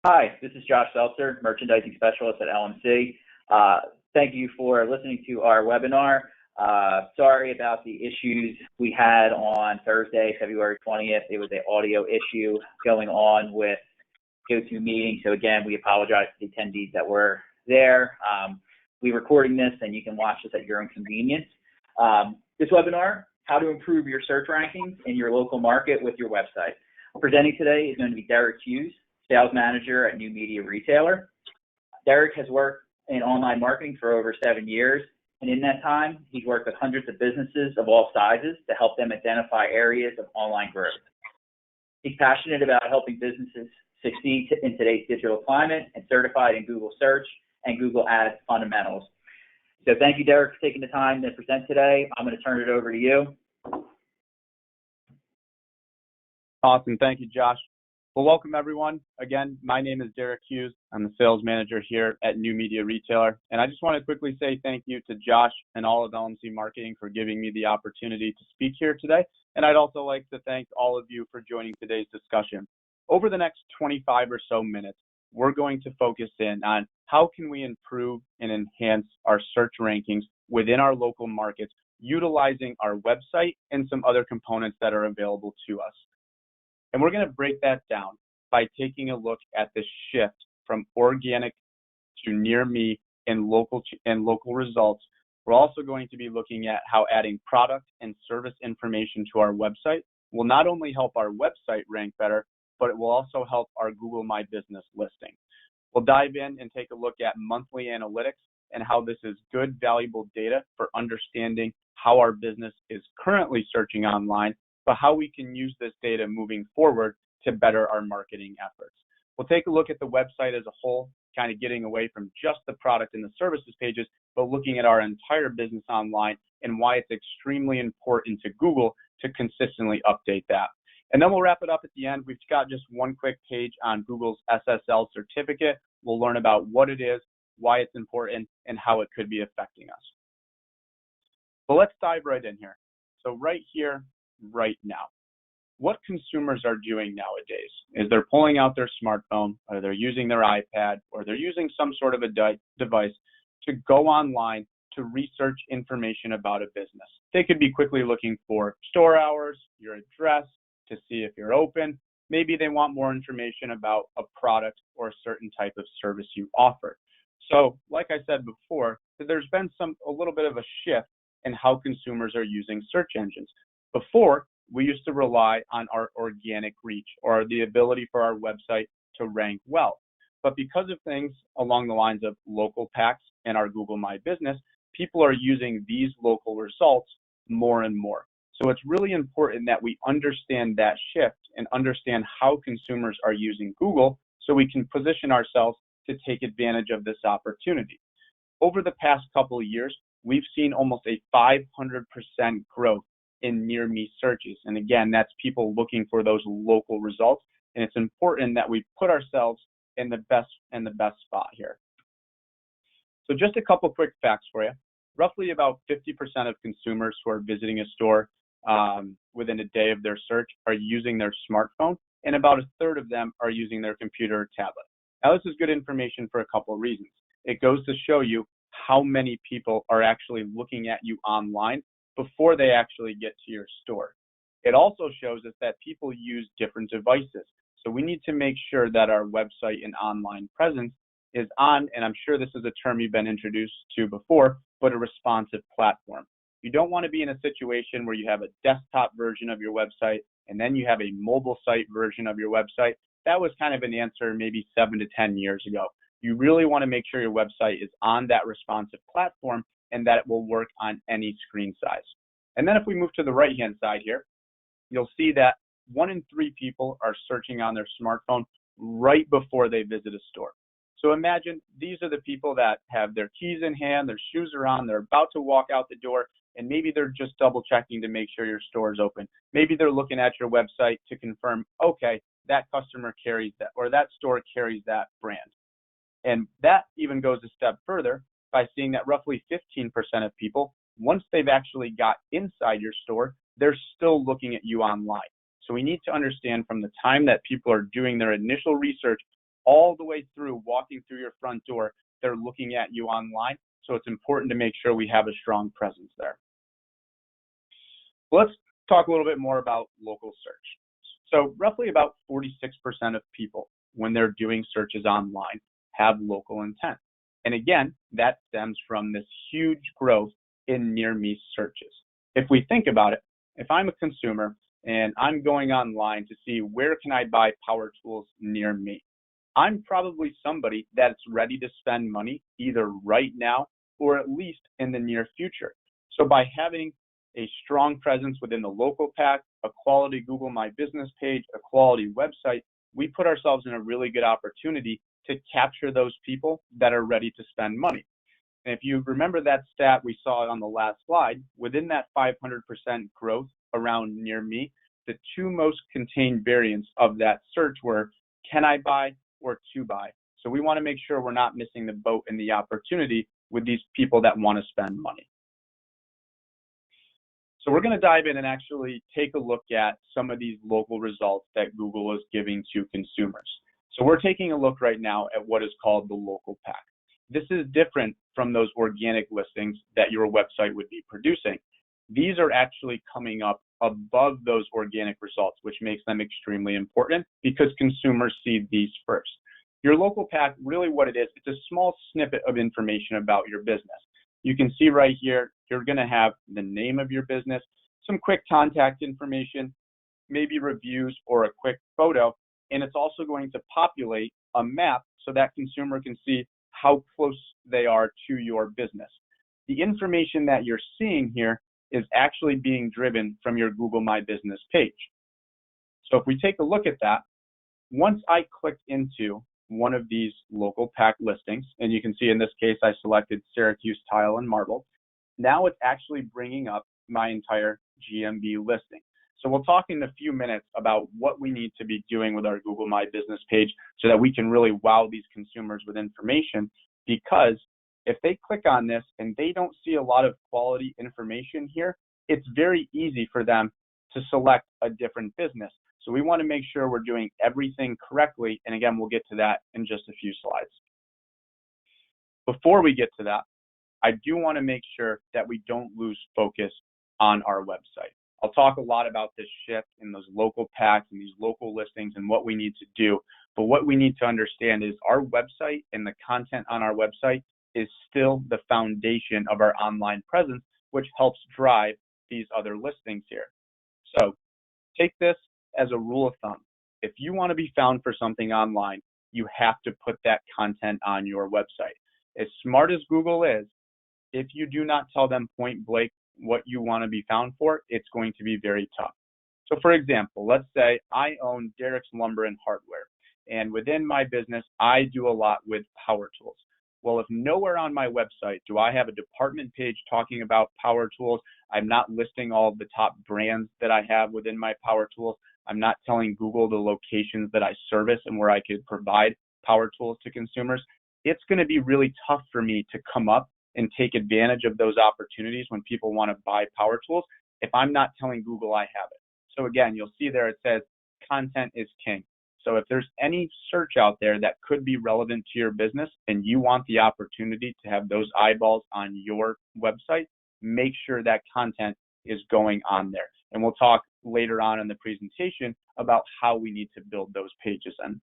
Hi, this is Josh Seltzer, Merchandising Specialist at LMC. Thank you for listening to our webinar. Sorry about the issues we had on Thursday, February 20th. It was an audio issue going on with GoToMeeting. So again, we apologize to the attendees that were there. We're recording this and you can watch this at your own convenience. This webinar, how to improve your search rankings in your local market with your website. Presenting today is going to be Derek Hughes, Sales Manager at New Media Retailer. Derek has worked in online marketing for over 7 years, and in that time, he's worked with hundreds of businesses of all sizes to help them identify areas of online growth. He's passionate about helping businesses succeed in today's digital climate and certified in Google Search and Google Ads fundamentals. So thank you, Derek, for taking the time to present today. I'm going to turn it over to you. Awesome. Thank you, Josh. Well, welcome, everyone. Again, my name is Derek Hughes. I'm the sales manager here at New Media Retailer. And I just want to quickly say thank you to Josh and all of LMC Marketing for giving me the opportunity to speak here today. And I'd also like to thank all of you for joining today's discussion. Over the next 25 or so minutes, we're going to focus in on how can we improve and enhance our search rankings within our local markets, utilizing our website and some other components that are available to us. And we're going to break that down by taking a look at the shift from organic to near me and local results. We're also going to be looking at how adding product and service information to our website will not only help our website rank better, but it will also help our Google My Business listing. We'll dive in and take a look at monthly analytics and how this is good, valuable data for understanding how our business is currently searching online, but how we can use this data moving forward to better our marketing efforts. We'll take a look at the website as a whole, kind of getting away from just the product and the services pages, but looking at our entire business online and why it's extremely important to Google to consistently update that. And then we'll wrap it up at the end. We've got just one quick page on Google's SSL certificate. We'll learn about what it is, why it's important, and how it could be affecting us. But let's dive right in here. So right here, right now, what consumers are doing nowadays is they're pulling out their smartphone, or they're using their iPad, or they're using some sort of a device to go online to research information about a business. They could be quickly looking for store hours, your address, to see if you're open. Maybe they want more information about a product or a certain type of service you offer. So like I said before, there's been a little bit of a shift in how consumers are using search engines. Before, we used to rely on our organic reach or the ability for our website to rank well. But because of things along the lines of local packs and our Google My Business, people are using these local results more and more. So it's really important that we understand that shift and understand how consumers are using Google so we can position ourselves to take advantage of this opportunity. Over the past couple of years, we've seen almost a 500% growth in near me searches. And again, that's people looking for those local results. And it's important that we put ourselves in the best spot here. So just a couple quick facts for you. Roughly about 50% of consumers who are visiting a store within a day of their search are using their smartphone, and about a third of them are using their computer or tablet. Now, this is good information for a couple of reasons. It goes to show you how many people are actually looking at you online before they actually get to your store. It also shows us that people use different devices. So we need to make sure that our website and online presence is on, and I'm sure this is a term you've been introduced to before, but a responsive platform. You don't want to be in a situation where you have a desktop version of your website and then you have a mobile site version of your website. That was kind of an answer maybe 7 to 10 years ago. You really want to make sure your website is on that responsive platform and that it will work on any screen size. And then if we move to the right-hand side here, you'll see that 1 in 3 people are searching on their smartphone right before they visit a store. So imagine these are the people that have their keys in hand, their shoes are on, they're about to walk out the door, and maybe they're just double checking to make sure your store is open. Maybe they're looking at your website to confirm, okay, that customer carries that, or that store carries that brand. And that even goes a step further by seeing that roughly 15% of people, once they've actually got inside your store, they're still looking at you online. So we need to understand from the time that people are doing their initial research all the way through, walking through your front door, they're looking at you online. So it's important to make sure we have a strong presence there. Let's talk a little bit more about local search. So roughly about 46% of people, when they're doing searches online, have local intent. And again, that stems from this huge growth in near me searches. If we think about it, if I'm a consumer and I'm going online to see where can I buy power tools near me, I'm probably somebody that's ready to spend money either right now or at least in the near future. So by having a strong presence within the local pack, a quality Google My Business page, a quality website, we put ourselves in a really good opportunity to capture those people that are ready to spend money. And if you remember that stat we saw on the last slide, within that 500% growth around near me, the two most contained variants of that search were can I buy or to buy. So we want to make sure we're not missing the boat and the opportunity with these people that want to spend money. So we're going to dive in and actually take a look at some of these local results that Google is giving to consumers. So we're taking a look right now at what is called the local pack. This is different from those organic listings that your website would be producing. These are actually coming up above those organic results, which makes them extremely important because consumers see these first. Your local pack, really what it is, it's a small snippet of information about your business. You can see right here, you're going to have the name of your business, some quick contact information, maybe reviews or a quick photo, and it's also going to populate a map so that consumer can see how close they are to your business. The information that you're seeing here is actually being driven from your Google My Business page. So if we take a look at that, once I click into one of these local pack listings, and you can see in this case I selected Syracuse Tile and Marble, now it's actually bringing up my entire GMB listing. So we'll talk in a few minutes about what we need to be doing with our Google My Business page so that we can really wow these consumers with information, because if they click on this and they don't see a lot of quality information here, it's very easy for them to select a different business. So we want to make sure we're doing everything correctly. And again, we'll get to that in just a few slides. Before we get to that, I do want to make sure that we don't lose focus on our website. I'll talk a lot about this shift in those local packs and these local listings and what we need to do. But what we need to understand is our website and the content on our website is still the foundation of our online presence, which helps drive these other listings here. So take this as a rule of thumb. If you want to be found for something online, you have to put that content on your website. As smart as Google is, if you do not tell them point blank what you want to be found for, it's going to be very tough. So for example, let's say I own Derek's Lumber and Hardware, and within my business, I do a lot with power tools. Well, if nowhere on my website do I have a department page talking about power tools, I'm not listing all of the top brands that I have within my power tools, I'm not telling Google the locations that I service and where I could provide power tools to consumers, it's going to be really tough for me to come up and take advantage of those opportunities when people want to buy power tools if I'm not telling Google I have it. So again, you'll see there it says content is king. So if there's any search out there that could be relevant to your business and you want the opportunity to have those eyeballs on your website, make sure that content is going on there. And we'll talk later on in the presentation about how we need to build those pages in.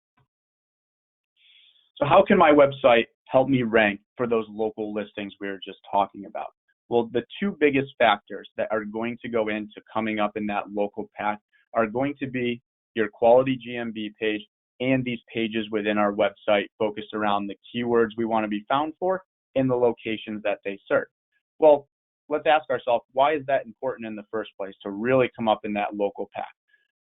So how can my website help me rank for those local listings we were just talking about? Well, the two biggest factors that are going to go into coming up in that local pack are going to be your quality GMB page and these pages within our website focused around the keywords we want to be found for and the locations that they serve. Well, let's ask ourselves, why is that important in the first place to really come up in that local pack?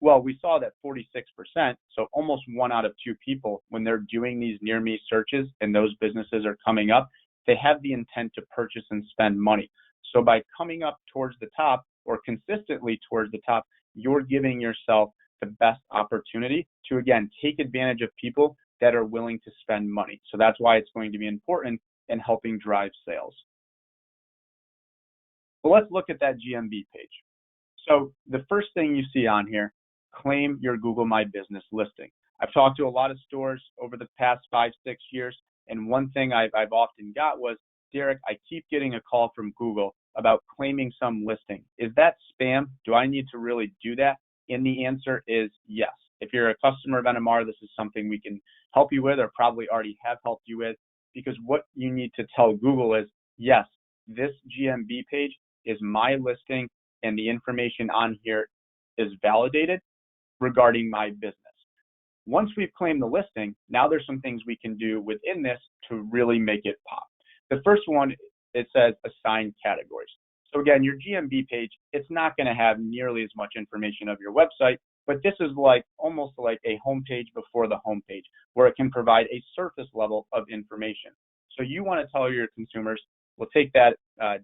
Well, we saw that 46%, so almost 1 out of 2 people, when they're doing these near me searches and those businesses are coming up, they have the intent to purchase and spend money. So by coming up towards the top or consistently towards the top, you're giving yourself the best opportunity to, again, take advantage of people that are willing to spend money. So that's why it's going to be important in helping drive sales. Well, let's look at that GMB page. So the first thing you see on here, claim your Google My Business listing. I've talked to a lot of stores over the past 5-6 years, and one thing I've often got was, Derek, I keep getting a call from Google about claiming some listing. Is that spam? Do I need to really do that? And the answer is yes. If you're a customer of NMR, this is something we can help you with, or probably already have helped you with, because what you need to tell Google is, yes, this GMB page is my listing and the information on here is validated regarding my business. Once we've claimed the listing, now there's some things we can do within this to really make it pop. The first one, it says assign categories. So again, your GMB page, it's not going to have nearly as much information of your website, but this is like almost like a homepage before the homepage, where it can provide a surface level of information. So you want to tell your consumers, we'll take that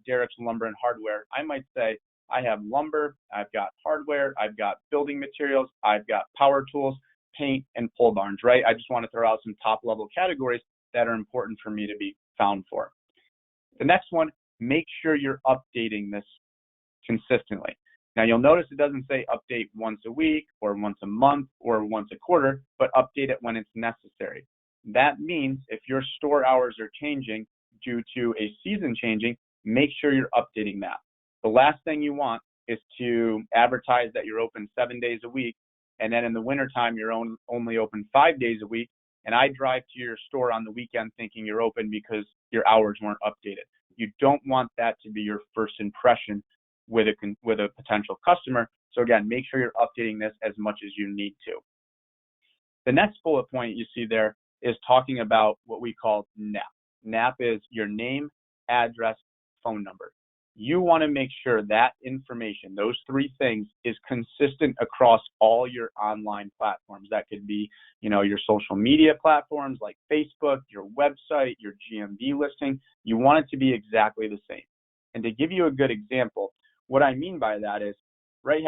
Derek's Lumber and Hardware. I might say, I have lumber, I've got hardware, I've got building materials, I've got power tools, paint, and pole barns, right? I just want to throw out some top level categories that are important for me to be found for. The next one, make sure you're updating this consistently. Now you'll notice it doesn't say update once a week or once a month or once a quarter, but update it when it's necessary. That means if your store hours are changing due to a season changing, make sure you're updating that. The last thing you want is to advertise that you're open 7 days a week, and then in the wintertime you're only open 5 days a week, and I drive to your store on the weekend thinking you're open because your hours weren't updated. You don't want that to be your first impression with a potential customer. So again, make sure you're updating this as much as you need to. The next bullet point you see there is talking about what we call NAP. NAP is your name, address, phone number. You want to make sure that information, those three things, is consistent across all your online platforms. That could be, your social media platforms like Facebook, your website, your GMB listing. You want it to be exactly the same. And to give you a good example, what I mean by that is right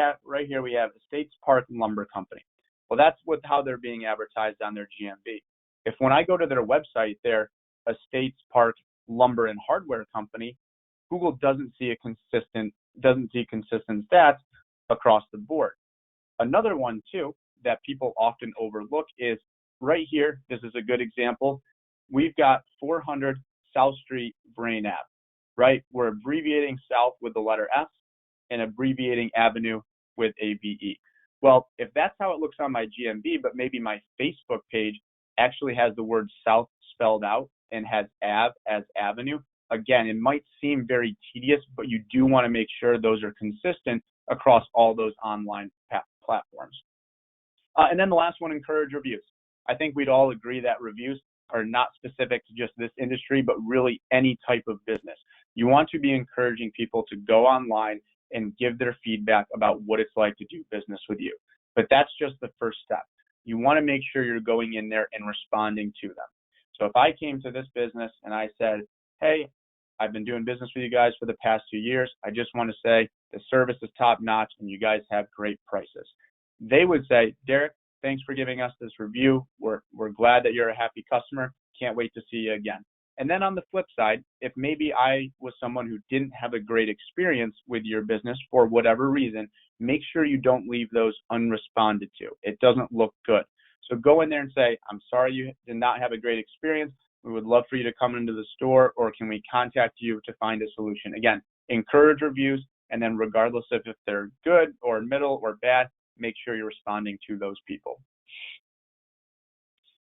here we have Estates Park Lumber Company. Well, that's how they're being advertised on their GMB. If when I go to their website, they're Estates Park Lumber and Hardware Company, Google doesn't see consistent stats across the board. Another one too that people often overlook is right here. This is a good example. We've got 400 South Street, Brain Ave, right? We're abbreviating South with the letter S and abbreviating Avenue with AVE. Well, if that's how it looks on my GMB, but maybe my Facebook page actually has the word South spelled out and has Ave as Avenue, again, it might seem very tedious, but you do want to make sure those are consistent across all those online platforms. And then the last one, encourage reviews. I think we'd all agree that reviews are not specific to just this industry, but really any type of business. You want to be encouraging people to go online and give their feedback about what it's like to do business with you. But that's just the first step. You want to make sure you're going in there and responding to them. So if I came to this business and I said, hey, I've been doing business with you guys for the past 2 years. I just want to say the service is top notch and you guys have great prices. They would say, Derek, thanks for giving us this review. We're glad that you're a happy customer. Can't wait to see you again. And then on the flip side, if maybe I was someone who didn't have a great experience with your business for whatever reason, make sure you don't leave those unresponded to. It doesn't look good. So go in there and say, I'm sorry you did not have a great experience. We would love for you to come into the store, or can we contact you to find a solution? Again, encourage reviews, and then regardless of if they're good or middle or bad, make sure you're responding to those people.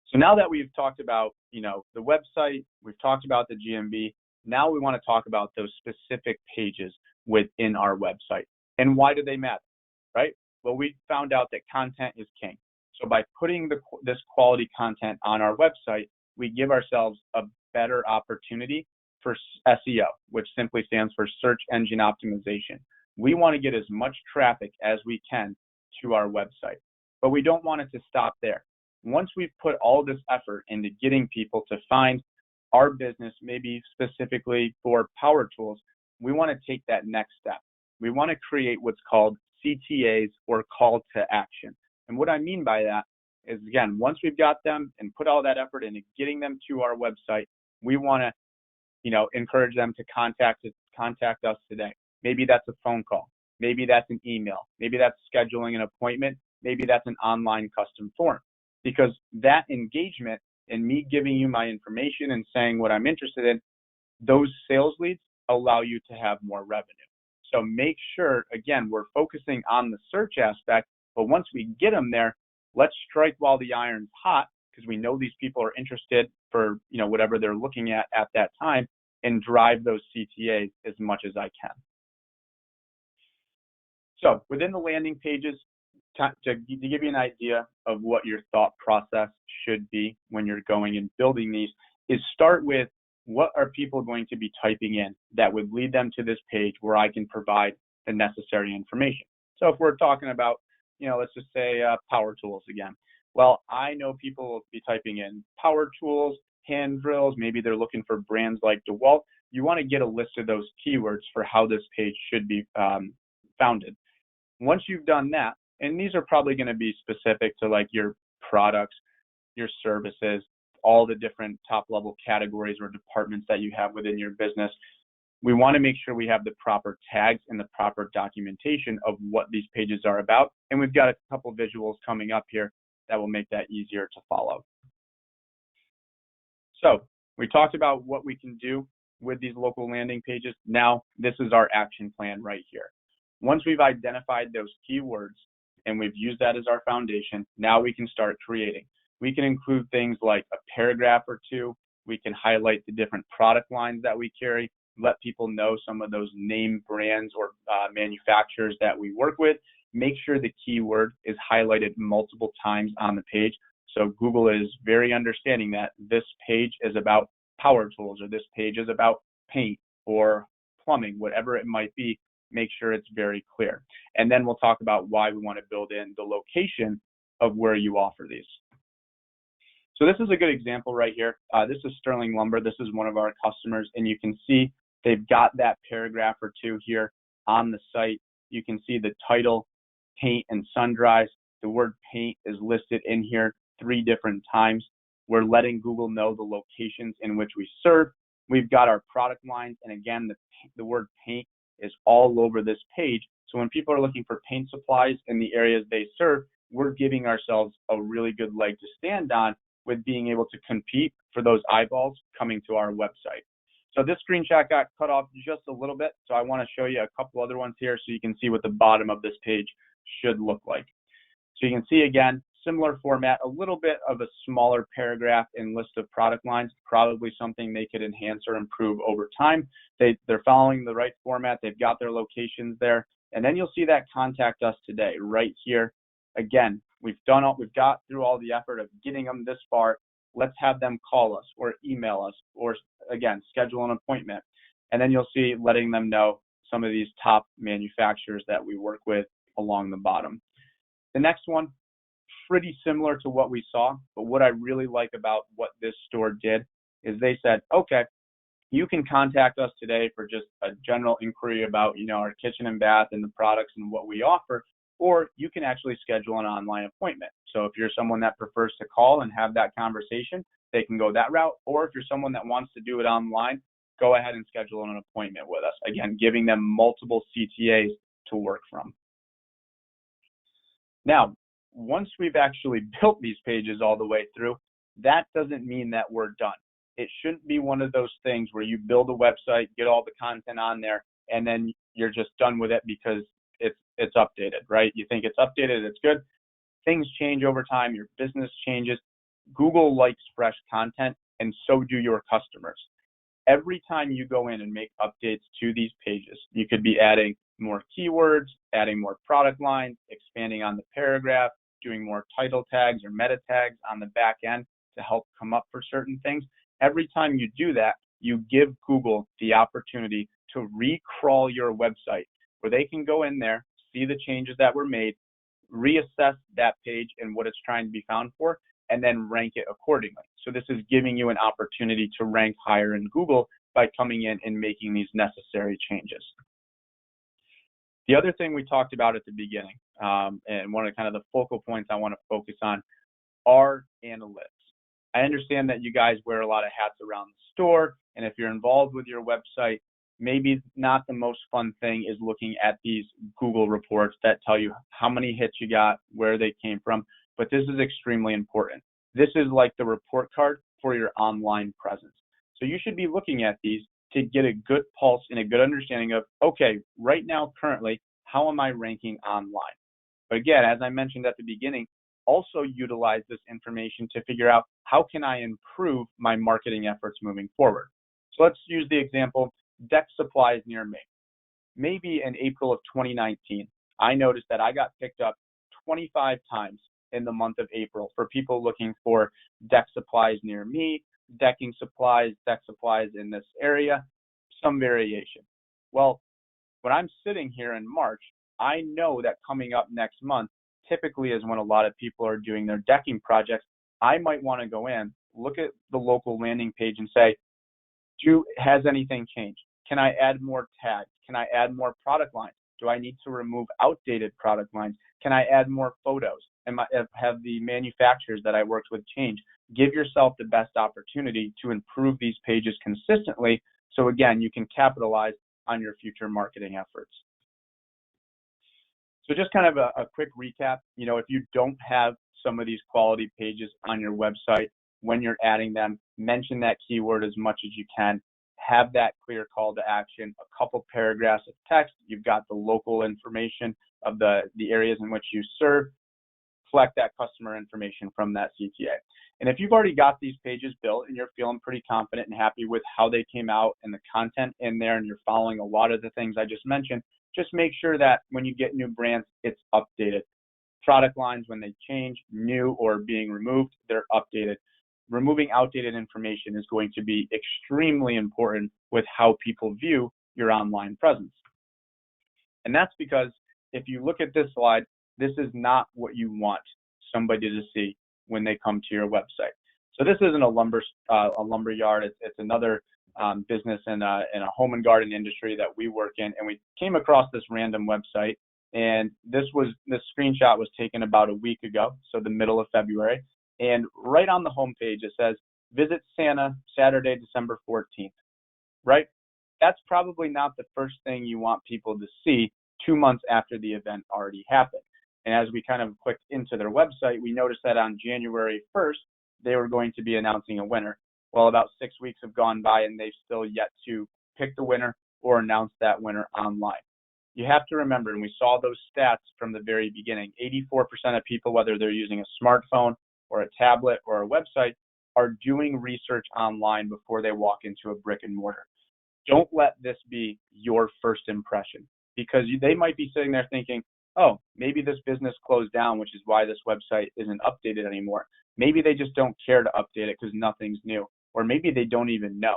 So now that we've talked about, the website, we've talked about the GMB, now we want to talk about those specific pages within our website. And why do they matter, right? Well, we found out that content is king. So by putting this quality content on our website, we give ourselves a better opportunity for SEO, which simply stands for search engine optimization. We want to get as much traffic as we can to our website, but we don't want it to stop there. Once we've put all this effort into getting people to find our business, maybe specifically for power tools, we want to take that next step. We want to create what's called CTAs, or call to action. And what I mean by that is, again, once we've got them and put all that effort into getting them to our website, we want to, encourage them to contact us today. Maybe that's a phone call. Maybe that's an email. Maybe that's scheduling an appointment. Maybe that's an online custom form. because that engagement and me giving you my information and saying what I'm interested in, those sales leads allow you to have more revenue. So make sure, again, we're focusing on the search aspect, but once we get them there, let's strike while the iron's hot, because we know these people are interested for, whatever they're looking at that time, and drive those CTAs as much as I can. So within the landing pages, to give you an idea of what your thought process should be when you're going and building these, is start with what are people going to be typing in that would lead them to this page where I can provide the necessary information. So if we're talking about, let's just say power tools again. Well, I know people will be typing in power tools, hand drills, maybe they're looking for brands like DeWalt. You want to get a list of those keywords for how this page should be founded. Once you've done that, and these are probably going to be specific to like your products, your services, all the different top level categories or departments that you have within your business, we want to make sure we have the proper tags and the proper documentation of what these pages are about. And we've got a couple visuals coming up here that will make that easier to follow. So we talked about what we can do with these local landing pages. Now, this is our action plan right here. Once we've identified those keywords and we've used that as our foundation, now we can start creating. We can include things like a paragraph or two. We can highlight the different product lines that we carry, let people know some of those name brands or manufacturers that we work with. Make sure the keyword is highlighted multiple times on the page. So Google is very understanding that this page is about power tools, or this page is about paint or plumbing, whatever it might be. Make sure it's very clear. And then we'll talk about why we want to build in the location of where you offer these. So this is a good example right here. This is Sterling Lumber. This is one of our customers, and you can see they've got that paragraph or two here on the site. You can see the title, paint and sun dries. The word paint is listed in here 3 different times. We're letting Google know the locations in which we serve. We've got our product lines, and again, the word paint is all over this page. So when people are looking for paint supplies in the areas they serve, we're giving ourselves a really good leg to stand on with being able to compete for those eyeballs coming to our website. So this screenshot got cut off just a little bit, so I want to show you a couple other ones here so you can see what the bottom of this page should look like. So you can see, again, similar format, a little bit of a smaller paragraph and list of product lines, probably something they could enhance or improve over time. They're following the right format. They've got their locations there. And then you'll see that contact us today right here. Again, we've got through all the effort of getting them this far. Let's have them call us or email us or, again, schedule an appointment. And then you'll see letting them know some of these top manufacturers that we work with along the bottom. The next one, pretty similar to what we saw, but what I really like about what this store did is they said, okay, you can contact us today for just a general inquiry about, our kitchen and bath and the products and what we offer, or you can actually schedule an online appointment. So if you're someone that prefers to call and have that conversation, they can go that route. Or if you're someone that wants to do it online, go ahead and schedule an appointment with us. Again, giving them multiple CTAs to work from. Now, once we've actually built these pages all the way through, that doesn't mean that we're done. It shouldn't be one of those things where you build a website, get all the content on there, and then you're just done with it because it's updated, right? You think it's updated, it's good. Things change over time, your business changes. Google likes fresh content, and so do your customers. Every time you go in and make updates to these pages, you could be adding more keywords, adding more product lines, expanding on the paragraph, doing more title tags or meta tags on the back end to help come up for certain things. Every time you do that, you give Google the opportunity to recrawl your website where they can go in there, see the changes that were made, reassess that page and what it's trying to be found for, and then rank it accordingly. So this is giving you an opportunity to rank higher in Google by coming in and making these necessary changes. The other thing we talked about at the beginning, and one of kind of the focal points I want to focus on, are analytics. I understand that you guys wear a lot of hats around the store, and if you're involved with your website, maybe not the most fun thing is looking at these Google reports that tell you how many hits you got, where they came from. but this is extremely important. This is like the report card for your online presence. So you should be looking at these to get a good pulse and a good understanding of, okay, right now, currently, how am I ranking online? But again, as I mentioned at the beginning, also utilize this information to figure out how can I improve my marketing efforts moving forward. So let's use the example, deck supplies near me. Maybe in April of 2019, I noticed that I got picked up 25 times in the month of April for people looking for deck supplies near me, decking supplies, deck supplies in this area, some variation. Well, when I'm sitting here in March, I know that coming up next month typically is when a lot of people are doing their decking projects. I might want to go in, look at the local landing page and say, has anything changed? Can I add more tags? Can I add more product lines? Do I need to remove outdated product lines? Can I add more photos? Have the manufacturers that I worked with change? Give yourself the best opportunity to improve these pages consistently. So again, you can capitalize on your future marketing efforts. So just kind of a quick recap, if you don't have some of these quality pages on your website, when you're adding them, mention that keyword as much as you can. Have that clear call to action, a couple paragraphs of text. You've got the local information of the areas in which you serve. Collect that customer information from that CTA. And if you've already got these pages built and you're feeling pretty confident and happy with how they came out and the content in there, and you're following a lot of the things I just mentioned, just make sure that when you get new brands, it's updated. Product lines, when they change, new or being removed, they're updated. Removing outdated information is going to be extremely important with how people view your online presence. And that's because if you look at this slide, this is not what you want somebody to see when they come to your website. So this isn't a lumber yard. It's another business in a home and garden industry that we work in, and we came across this random website. And this screenshot was taken about a week ago, so the middle of February. And right on the homepage, it says, visit Santa Saturday, December 14th, right? That's probably not the first thing you want people to see 2 months after the event already happened. And as we kind of clicked into their website, we noticed that on January 1st, they were going to be announcing a winner. Well, about 6 weeks have gone by and they've still yet to pick the winner or announce that winner online. You have to remember, and we saw those stats from the very beginning, 84% of people, whether they're using a smartphone or a tablet or a website, are doing research online before they walk into a brick and mortar. Don't let this be your first impression, because they might be sitting there thinking, oh, maybe this business closed down, which is why this website isn't updated anymore. Maybe they just don't care to update it because nothing's new, or maybe they don't even know.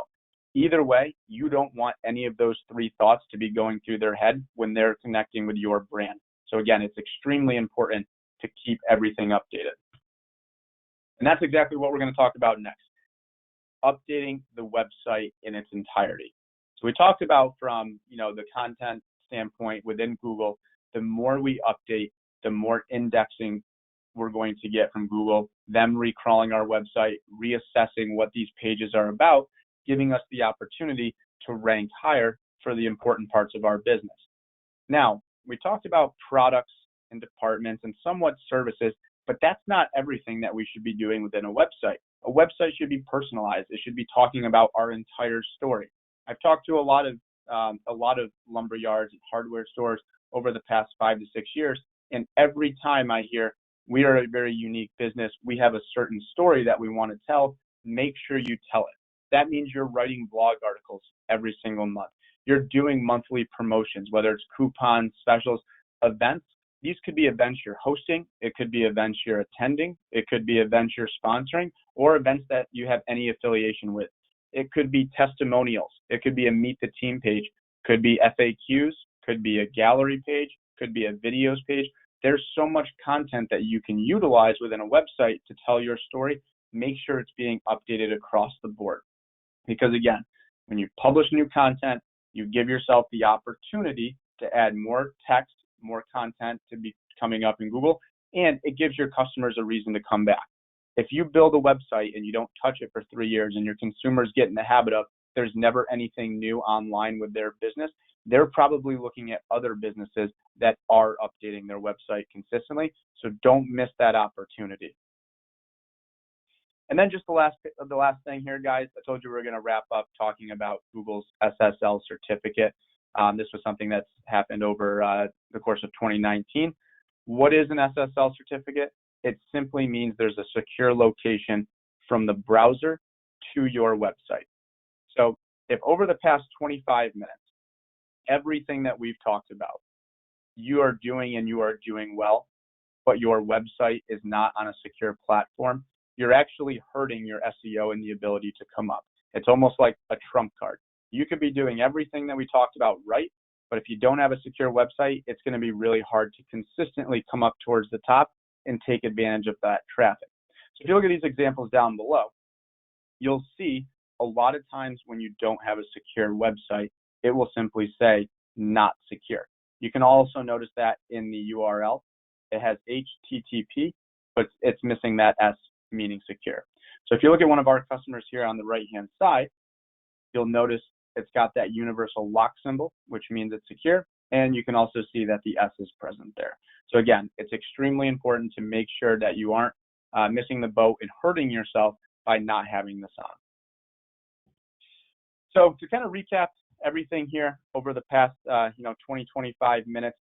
Either way, you don't want any of those three thoughts to be going through their head when they're connecting with your brand. So again, it's extremely important to keep everything updated. And that's exactly what we're going to talk about next, updating the website in its entirety. So we talked about from the content standpoint within Google, the more we update, the more indexing we're going to get from Google, them recrawling our website, reassessing what these pages are about, giving us the opportunity to rank higher for the important parts of our business. Now, we talked about products and departments and somewhat services, but that's not everything that we should be doing within a website. A website should be personalized. It should be talking about our entire story. I've talked to a lot of lumber yards and hardware stores over the past 5 to 6 years, and every time I hear, we are a very unique business, we have a certain story that we want to tell, make sure you tell it. That means you're writing blog articles every single month. You're doing monthly promotions, whether it's coupons, specials, events. These could be events you're hosting. It could be events you're attending. It could be events you're sponsoring, or events that you have any affiliation with. It could be testimonials. It could be a meet the team page. Could be FAQs. Could be a gallery page. Could be a videos page. There's so much content that you can utilize within a website to tell your story. Make sure it's being updated across the board. Because again, when you publish new content, you give yourself the opportunity to add more text, more content to be coming up in Google, and it gives your customers a reason to come back. If you build a website and you don't touch it for 3 years and your consumers get in the habit of there's never anything new online with their business, they're probably looking at other businesses that are updating their website consistently. So don't miss that opportunity. And then just the last thing here, guys, I told you we were going to wrap up talking about Google's SSL certificate. This was something that's happened over the course of 2019. What is an SSL certificate? It simply means there's a secure location from the browser to your website. So if over the past 25 minutes, everything that we've talked about, you are doing well, but your website is not on a secure platform, you're actually hurting your SEO and the ability to come up. It's almost like a trump card. You could be doing everything that we talked about right, but if you don't have a secure website, it's going to be really hard to consistently come up towards the top and take advantage of that traffic. So if you look at these examples down below, you'll see a lot of times when you don't have a secure website, it will simply say not secure. You can also notice that in the URL, it has HTTP, but it's missing that S, meaning secure. So if you look at one of our customers here on the right-hand side, you'll notice it's got that universal lock symbol, which means it's secure, and you can also see that the S is present there. So again, it's extremely important to make sure that you aren't missing the boat and hurting yourself by not having this on. So to kind of recap everything here over the past 20, 25 minutes,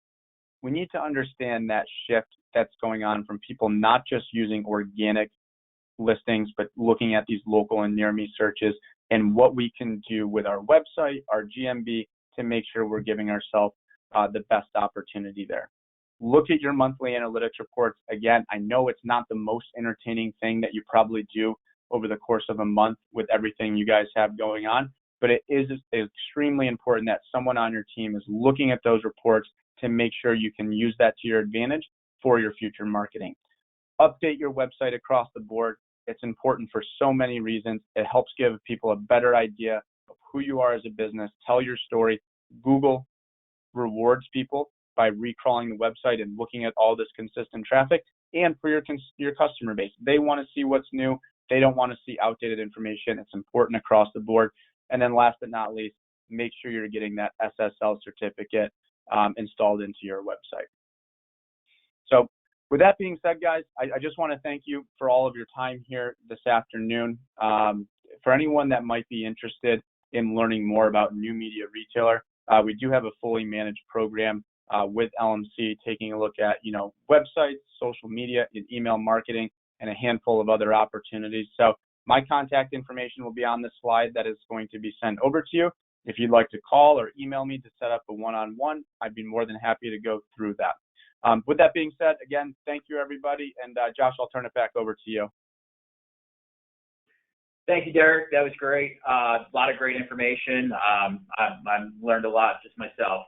we need to understand that shift that's going on from people not just using organic listings, but looking at these local and near me searches and what we can do with our website, our GMB, to make sure we're giving ourselves the best opportunity there. Look at your monthly analytics reports. Again, I know it's not the most entertaining thing that you probably do over the course of a month with everything you guys have going on, but it is extremely important that someone on your team is looking at those reports to make sure you can use that to your advantage for your future marketing. Update your website across the board. It's important for so many reasons. It helps give people a better idea of who you are as a business. Tell your story. Google rewards people by recrawling the website and looking at all this consistent traffic. And for your customer base, they want to see what's new. They don't want to see outdated information. It's important across the board. And then last but not least, make sure you're getting that SSL certificate installed into your website. So with that being said, guys, I just want to thank you for all of your time here this afternoon. For anyone that might be interested in learning more about New Media Retailer, we do have a fully managed program with LMC, taking a look at websites, social media, and email marketing, and a handful of other opportunities. So my contact information will be on this slide that is going to be sent over to you. If you'd like to call or email me to set up a one-on-one, I'd be more than happy to go through that. With that being said, again, thank you, everybody. And Josh, I'll turn it back over to you. Thank you, Derek. That was great. A lot of great information. I learned a lot just myself.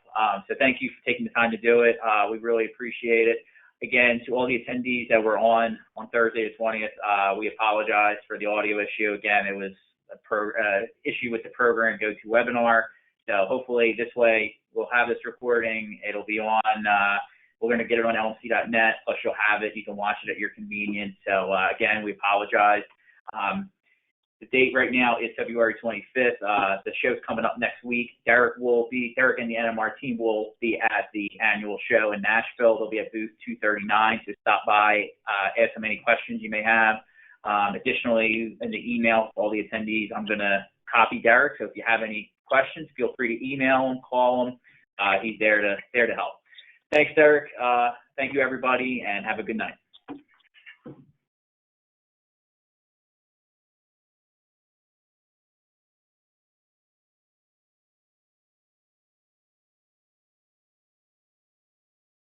So thank you for taking the time to do it. We really appreciate it. Again, to all the attendees that were on Thursday the 20th, we apologize for the audio issue. Again, it was an issue with the program GoToWebinar. So hopefully this way we'll have this recording. It'll be on. We're going to get it on lmc.net, plus you'll have it. You can watch it at your convenience. So, again, we apologize. The date right now is February 25th. The show's coming up next week. Derek and the NMR team will be at the annual show in Nashville. They'll be at booth 239, so stop by, ask them any questions you may have. Additionally, in the email for all the attendees, I'm going to copy Derek, so if you have any questions, feel free to email him, call him. He's there to help. Thanks, Derek. Thank you, everybody, and have a good night.